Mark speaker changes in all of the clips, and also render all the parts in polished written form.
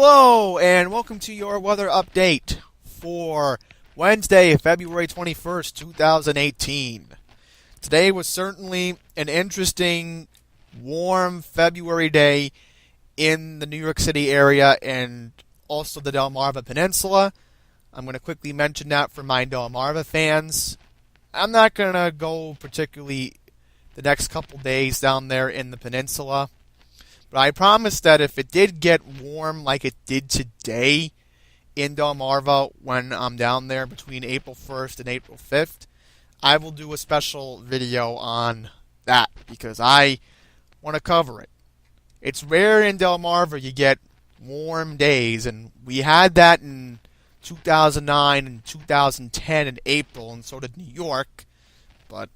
Speaker 1: Hello, and welcome to your weather update for Wednesday, February 21st, 2018. Today was certainly an interesting, warm February day in the New York City area and also the Delmarva Peninsula. I'm going to quickly mention that for my Delmarva fans. I'm not going to go particularly the next couple days down there in the peninsula. But I promise that if it did get warm like it did today in Delmarva when I'm down there between April 1st and April 5th, I will do a special video on that because I want to cover it. It's rare in Delmarva you get warm days, and we had that in 2009 and 2010 in April, and so did New York. But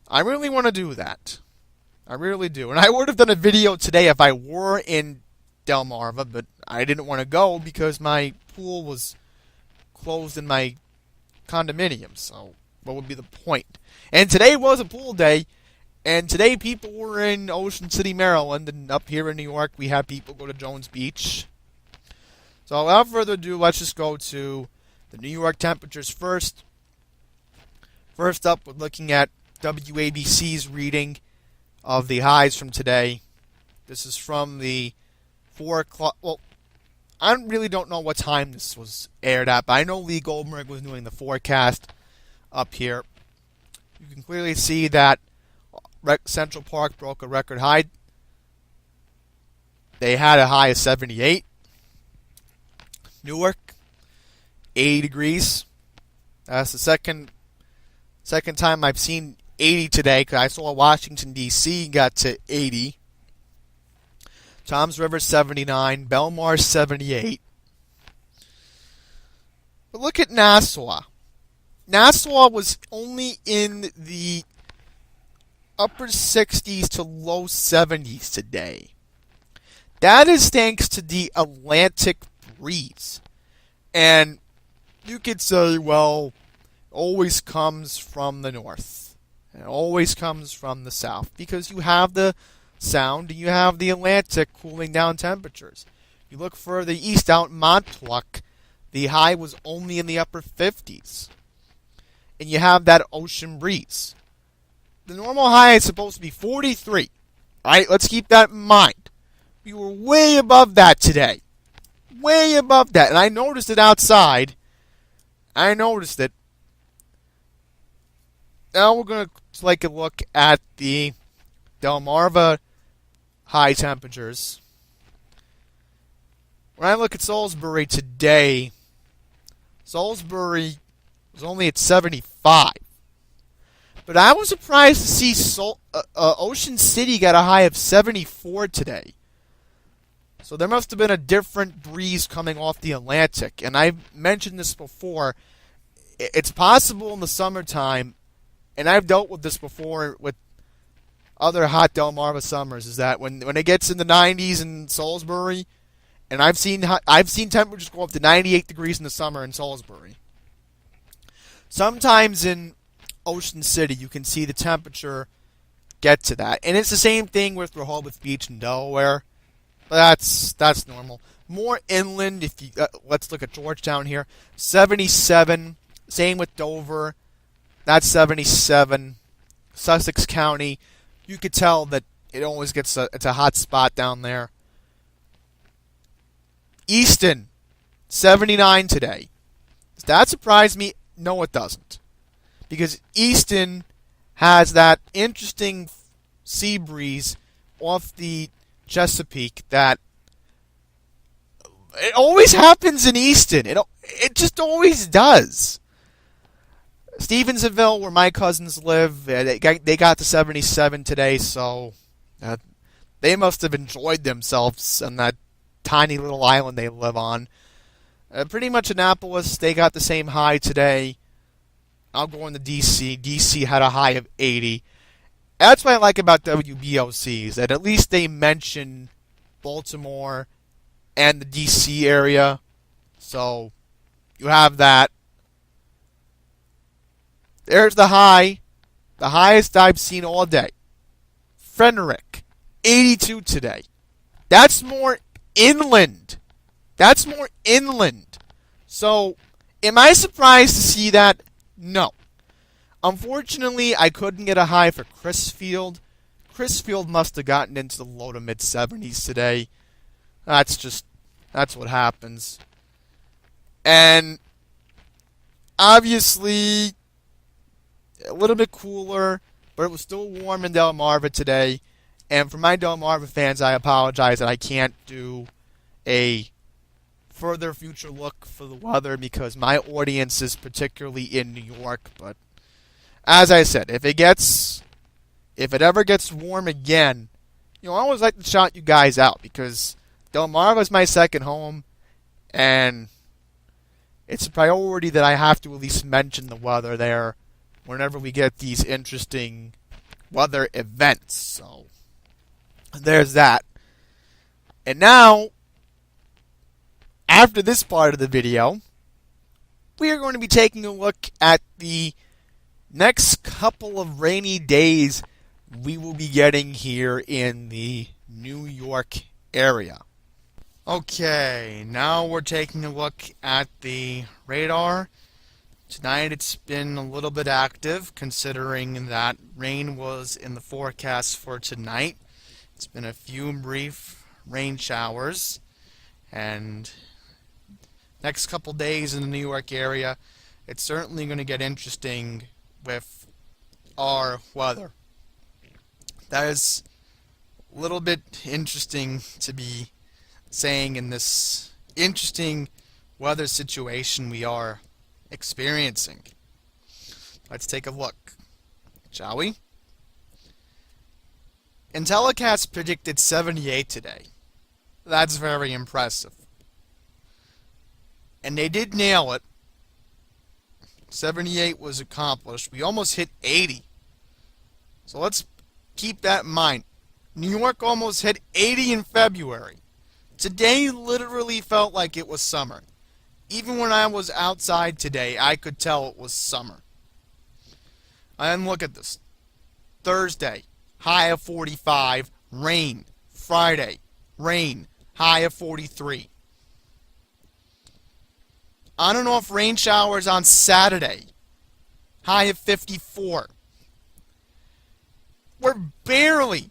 Speaker 1: I really want to do that. I really do. And I would have done a video today if I were in Delmarva, but I didn't want to go because my pool was closed in my condominium. So what would be the point? And today was a pool day, and today people were in Ocean City, Maryland, and up here in New York we have people go to Jones Beach. So without further ado, let's just go to the New York temperatures first. First up, we're looking at WABC's reading of the highs from today. This is from the 4 o'clock. Well, I really don't know what time this was aired at, but I know Lee Goldberg was doing the forecast up here. You can clearly see that Central Park broke a record high. They had a high of 78. Newark, 80 degrees. That's the second time I've seen 80 today, because I saw Washington, D.C. got to 80. Toms River, 79. Belmar, 78. But look at Nassau. Nassau was only in the upper 60s to low 70s today. That is thanks to the Atlantic breeze. And you could say, well, it always comes from the north. It always comes from the south because you have the Sound and you have the Atlantic cooling down temperatures. You look further east out in Montauk, the high was only in the upper 50s. And you have that ocean breeze. The normal high is supposed to be 43. Alright, let's keep that in mind. We were way above that today. Way above that. And I noticed it outside. I noticed it. Now we're going to take a look at the Delmarva high temperatures. When I look at Salisbury today, Salisbury was only at 75. But I was surprised to see Ocean City got a high of 74 today. So there must have been a different breeze coming off the Atlantic. And I've mentioned this before. It's possible in the summertime, and I've dealt with this before with other hot Delmarva summers, is that when it gets in the 90s in Salisbury, and I've seen temperatures go up to 98 degrees in the summer in Salisbury. Sometimes in Ocean City, you can see the temperature get to that, and it's the same thing with Rehoboth Beach in Delaware. But that's normal. More inland, if you let's look at Georgetown here, 77. Same with Dover. That's 77. Sussex County, you could tell that it always gets it's a hot spot down there. Easton, 79 today. Does that surprise me? No, it doesn't. Because Easton has that interesting sea breeze off the Chesapeake that it always happens in Easton. It just always does. Stevensonville, where my cousins live, they got to 77 today, so they must have enjoyed themselves on that tiny little island they live on. Pretty much Annapolis, they got the same high today. I'll go into D.C. D.C. had a high of 80. That's what I like about WBOCs, that at least they mention Baltimore and the D.C. area. So you have that. There's the high. The highest I've seen all day. Frederick, 82 today. That's more inland. That's more inland. So, am I surprised to see that? No. Unfortunately, I couldn't get a high for Crisfield. Crisfield must have gotten into the low to mid 70s today. That's what happens. And obviously, a little bit cooler, but it was still warm in Delmarva today. And for my Delmarva fans, I apologize that I can't do a further future look for the weather because my audience is particularly in New York. But as I said, if it ever gets warm again, I always like to shout you guys out because Delmarva is my second home, and it's a priority that I have to at least mention the weather there whenever we get these interesting weather events. So there's that. And now, after this part of the video, we are going to be taking a look at the next couple of rainy days we will be getting here in the New York area. Okay, now we're taking a look at the radar. Tonight it's been a little bit active considering that rain was in the forecast for tonight. It's been a few brief rain showers, and next couple days in the New York area, it's certainly going to get interesting with our weather. That is a little bit interesting to be saying in this interesting weather situation we are experiencing. Let's take a look, shall we? Intellicast predicted 78 today. That's very impressive. And they did nail it. 78 was accomplished. We almost hit 80. So let's keep that in mind. New York almost hit 80 in February. Today literally felt like it was summer. Even when I was outside today, I could tell it was summer. And look at this. Thursday, high of 45, rain. Friday, rain, high of 43. On and off rain showers on Saturday, high of 54. We're barely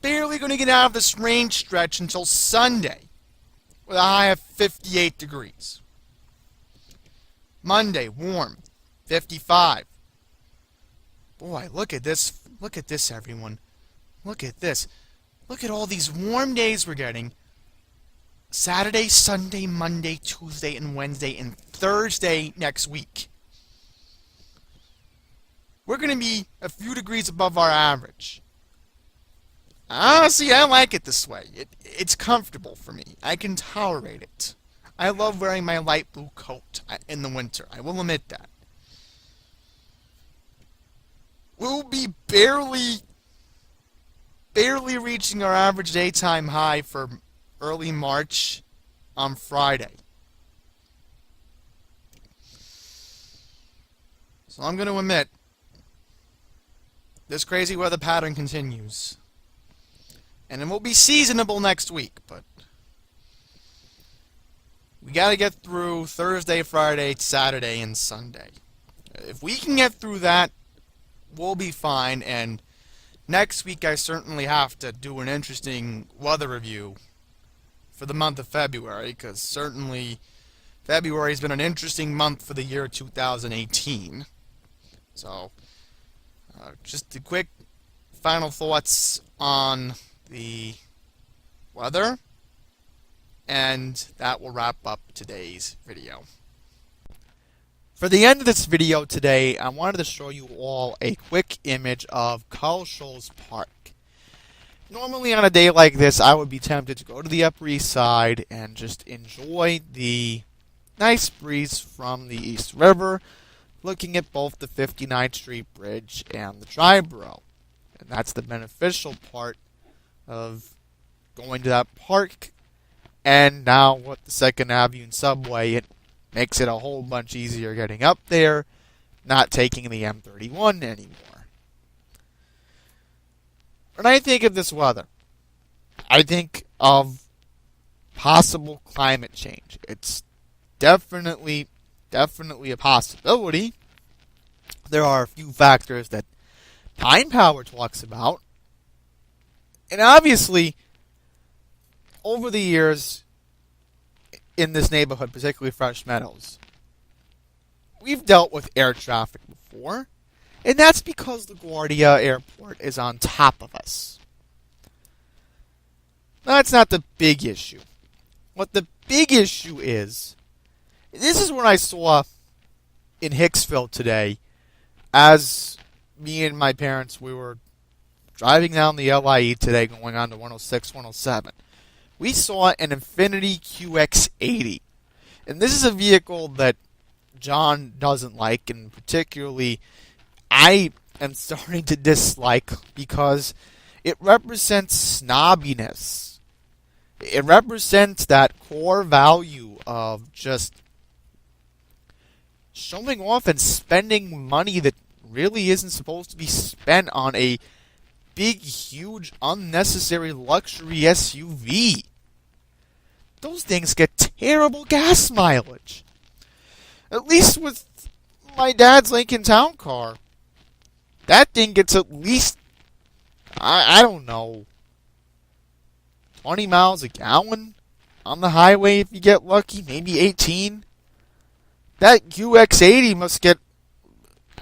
Speaker 1: going to get out of this rain stretch until Sunday with a high of 58 degrees. Monday, warm, 55. Boy, look at this. Look at this, everyone. Look at this. Look at all these warm days we're getting. Saturday, Sunday, Monday, Tuesday, and Wednesday, and Thursday next week. We're going to be a few degrees above our average. Honestly, I like it this way. It's comfortable for me. I can tolerate it. I love wearing my light blue coat in the winter. I will admit that. We'll be barely reaching our average daytime high for early March on Friday. So I'm going to admit, this crazy weather pattern continues. And it will be seasonable next week, but we got to get through Thursday, Friday, Saturday, and Sunday. If we can get through that, we'll be fine. And next week, I certainly have to do an interesting weather review for the month of February, because certainly February has been an interesting month for the year 2018. So, just a quick final thoughts on the weather, and that will wrap up today's video. For the end of this video today, I wanted to show you all a quick image of Carl Scholl's Park. Normally on a day like this, I would be tempted to go to the Upper East Side and just enjoy the nice breeze from the East River, looking at both the 59th Street Bridge and the Triborough. And that's the beneficial part of going to that park. And now with the 2nd Avenue subway, it makes it a whole bunch easier getting up there, not taking the M31 anymore. When I think of this weather, I think of possible climate change. It's definitely a possibility. There are a few factors that Pine Power talks about. And obviously, over the years in this neighborhood, particularly Fresh Meadows, we've dealt with air traffic before. And that's because LaGuardia Airport is on top of us. That's not the big issue. What the big issue is, this is what I saw in Hicksville today as me and my parents, we were driving down the LIE today going on to 106, 107. We saw an Infiniti QX80. And this is a vehicle that John doesn't like, and particularly I am starting to dislike because it represents snobbiness. It represents that core value of just showing off and spending money that really isn't supposed to be spent on a big, huge, unnecessary luxury SUV. Those things get terrible gas mileage. At least with my dad's Lincoln Town Car, that thing gets at least, I don't know, 20 miles a gallon on the highway if you get lucky, maybe 18. That QX80 must get,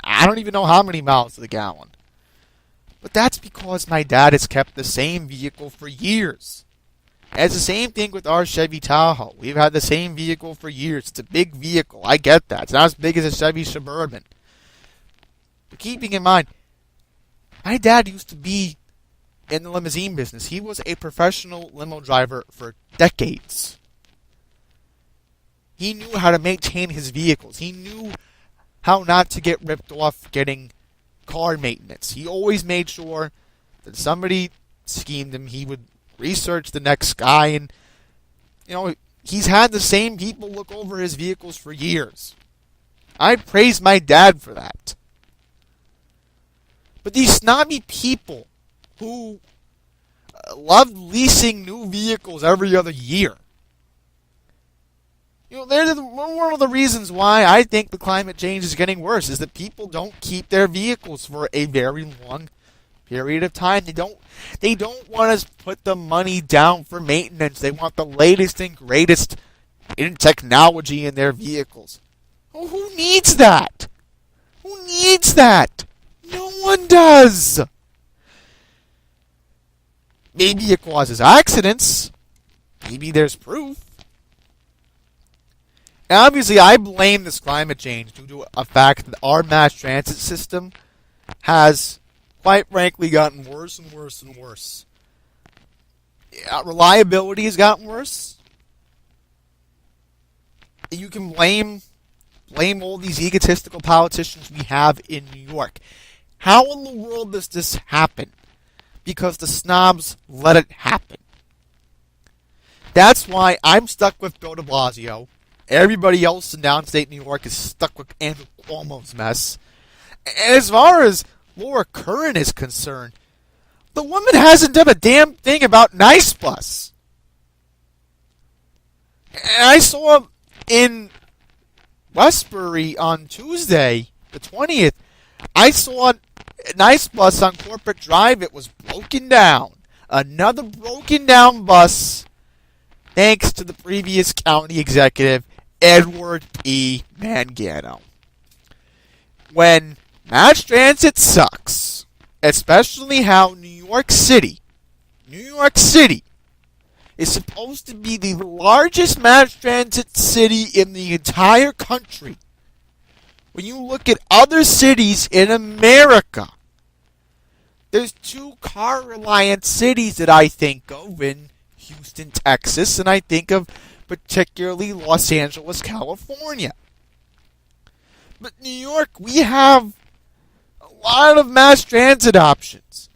Speaker 1: I don't even know how many miles to the gallon. But that's because my dad has kept the same vehicle for years. It's the same thing with our Chevy Tahoe. We've had the same vehicle for years. It's a big vehicle. I get that. It's not as big as a Chevy Suburban. But keeping in mind, my dad used to be in the limousine business. He was a professional limo driver for decades. He knew how to maintain his vehicles. He knew how not to get ripped off getting car maintenance. He always made sure that somebody schemed him. He would research the next guy, and he's had the same people look over his vehicles for years. I praise my dad for that. But these snobby people who love leasing new vehicles every other year, they're one of the reasons why I think the climate change is getting worse, is that people don't keep their vehicles for a very long period of time. They don't want to put the money down for maintenance. They want the latest and greatest in technology in their vehicles. Well, who needs that? Who needs that? No one does. Maybe it causes accidents. Maybe there's proof. And obviously, I blame this climate change due to a fact that our mass transit system has, quite frankly, gotten worse and worse and worse. Reliability has gotten worse. You can blame all these egotistical politicians we have in New York. How in the world does this happen? Because the snobs let it happen. That's why I'm stuck with Bill de Blasio. Everybody else in downstate New York is stuck with Andrew Cuomo's mess. And as far as Laura Curran is concerned, the woman hasn't done a damn thing about Nice Bus. And I saw in Westbury on Tuesday, the 20th, I saw a Nice Bus on Corporate Drive. It was broken down. Another broken down bus, thanks to the previous county executive, Edward P. Mangano. When mass transit sucks, especially how New York City is supposed to be the largest mass transit city in the entire country. When you look at other cities in America, there's two car-reliant cities that I think of in Houston, Texas, and I think of particularly Los Angeles, California. But New York, we have a lot of mass transit options.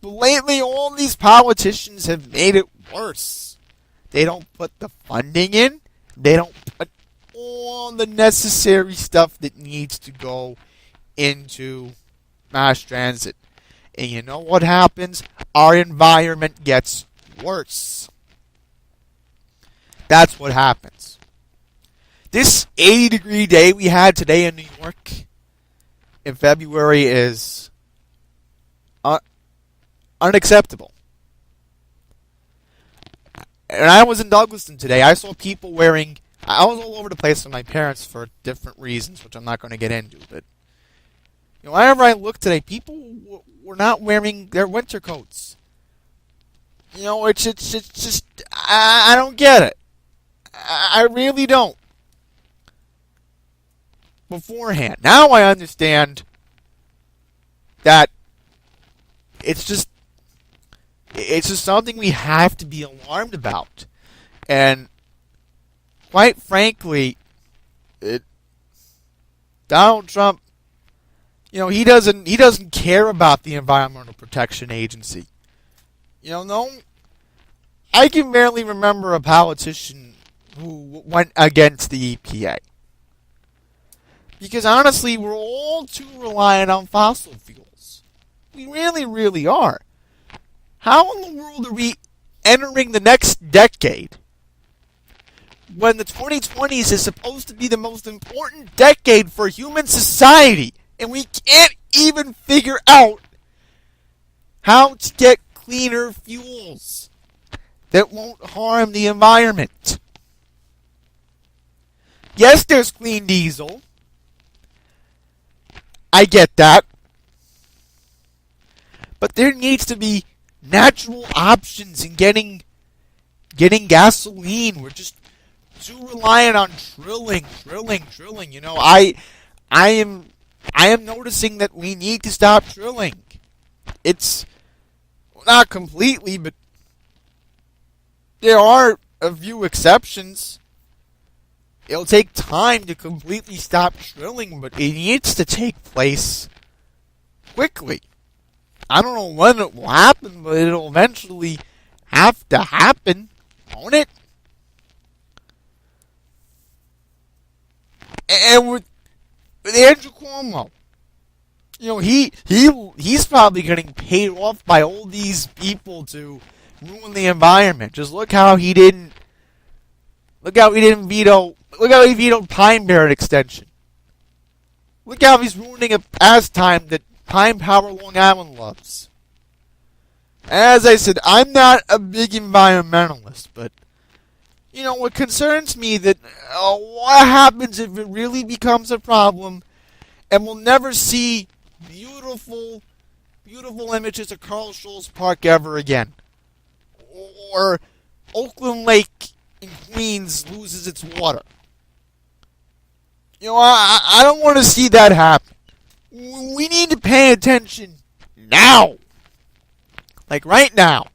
Speaker 1: But lately, all these politicians have made it worse. They don't put the funding in. They don't put all the necessary stuff that needs to go into mass transit. And you know what happens? Our environment gets worse. that's what happens. This 80-degree day we had today in New York in February is unacceptable. And I was in Douglaston today. I saw people wearing... I was all over the place with my parents for different reasons, which I'm not going to get into. But whenever I looked today, people were not wearing their winter coats. It's just... I don't get it. I really don't. Beforehand. Now I understand that it's just something we have to be alarmed about. And quite frankly, Donald Trump, he doesn't care about the Environmental Protection Agency. No, I can barely remember a politician who went against the EPA. Because honestly, we're all too reliant on fossil fuels. We really, really are. How in the world are we entering the next decade when the 2020s is supposed to be the most important decade for human society, and we can't even figure out how to get cleaner fuels that won't harm the environment? Yes, there's clean diesel. I get that. But there needs to be natural options in getting gasoline. We're just too reliant on drilling. I am noticing that we need to stop drilling. It's not completely, but there are a few exceptions. It'll take time to completely stop drilling, but it needs to take place quickly. I don't know when it will happen, but it'll eventually have to happen, won't it? And with Andrew Cuomo, he's probably getting paid off by all these people to ruin the environment. Just look how he vetoed Pine Barrett extension. Look how he's ruining a pastime that Pine Power Long Island loves. As I said, I'm not a big environmentalist, but what concerns me that what happens if it really becomes a problem and we'll never see beautiful images of Carl Schurz Park ever again, or Oakland Lake in Queens loses its water. I don't want to see that happen. We need to pay attention now. Like right now.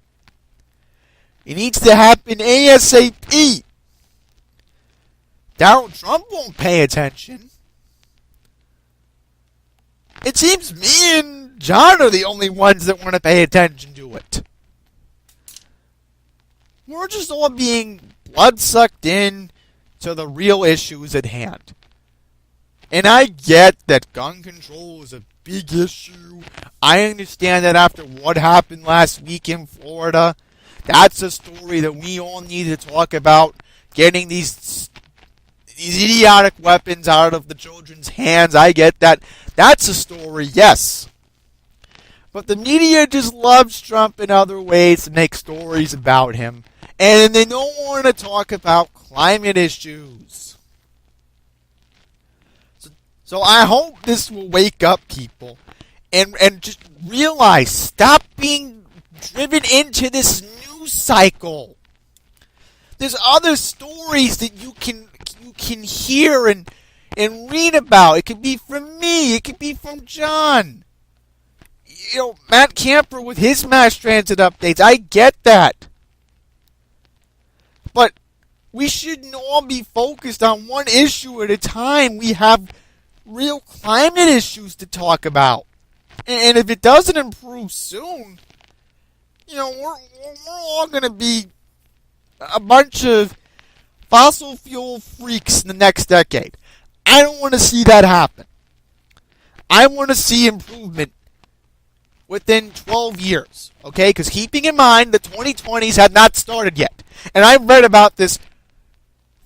Speaker 1: It needs to happen ASAP. Donald Trump won't pay attention. It seems me and John are the only ones that want to pay attention to it. We're just all being blood-sucked in to the real issues at hand. And I get that gun control is a big issue. I understand that after what happened last week in Florida, that's a story that we all need to talk about. Getting these idiotic weapons out of the children's hands. I get that. That's a story, yes. But the media just loves Trump in other ways to make stories about him. And they don't want to talk about climate issues. So I hope this will wake up people and just realize, stop being driven into this news cycle. There's other stories that you can hear and read about. It could be from me. It could be from John. Matt Camper with his mass transit updates. I get that. But we shouldn't all be focused on one issue at a time. We have real climate issues to talk about. And if it doesn't improve soon, we're all going to be a bunch of fossil fuel freaks in the next decade. I don't want to see that happen. I want to see improvement within 12 years, okay? Because keeping in mind the 2020s had not started yet. And I've read about this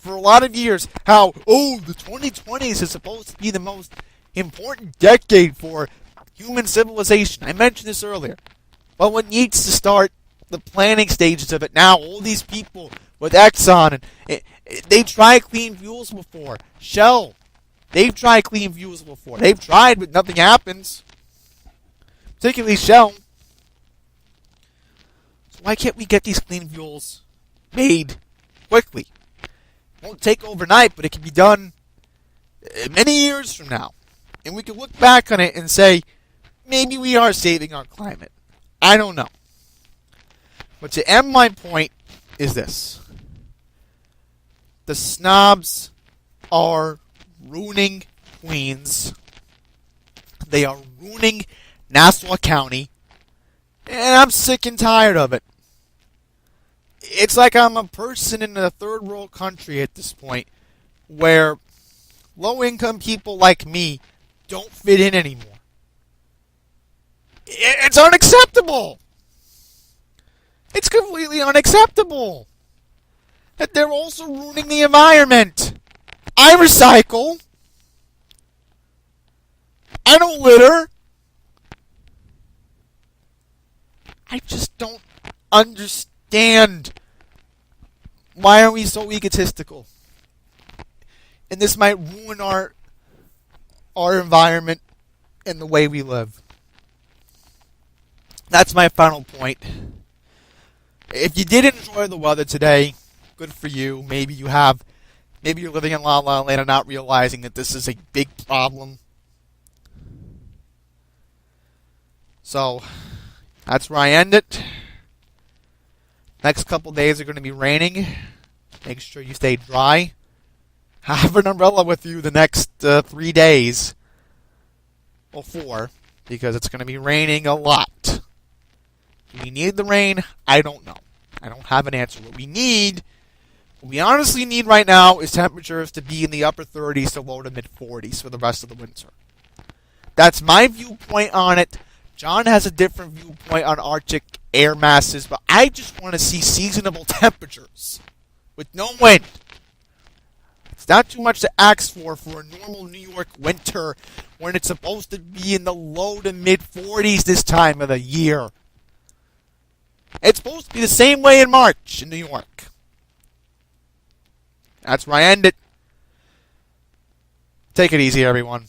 Speaker 1: for a lot of years how, the 2020s is supposed to be the most important decade for human civilization. I mentioned this earlier. But what needs to start the planning stages of it now, all these people with Exxon, and they tried clean fuels before. Shell, they've tried clean fuels before. They've tried, but nothing happens. Particularly Shell. So why can't we get these clean fuels made quickly? It won't take overnight, but it can be done many years from now. And we can look back on it and say, maybe we are saving our climate. I don't know. But to end my point is this. The snobs are ruining Queens. They are ruining Nassau County. And I'm sick and tired of it. It's like I'm a person in a third world country at this point where low-income people like me don't fit in anymore. It's unacceptable. It's completely unacceptable that they're also ruining the environment. I recycle. I don't litter. I just don't understand. Why are we so egotistical? And this might ruin our environment and the way we live. That's my final point. If you did enjoy the weather today, good for you. Maybe you're living in La La Land and not realizing that this is a big problem. So, that's where I end it. Next couple days are going to be raining. Make sure you stay dry. Have an umbrella with you the next 3 days. Well, 4. Because it's going to be raining a lot. Do we need the rain? I don't know. I don't have an answer. What we honestly need right now is temperatures to be in the upper 30s to low to mid 40s for the rest of the winter. That's my viewpoint on it. John has a different viewpoint on Arctic air masses, but I just want to see seasonable temperatures with no wind. It's not too much to ask for a normal New York winter when it's supposed to be in the low to mid 40s this time of the year. It's supposed to be the same way in March in New York. That's where I end it. Take it easy, everyone.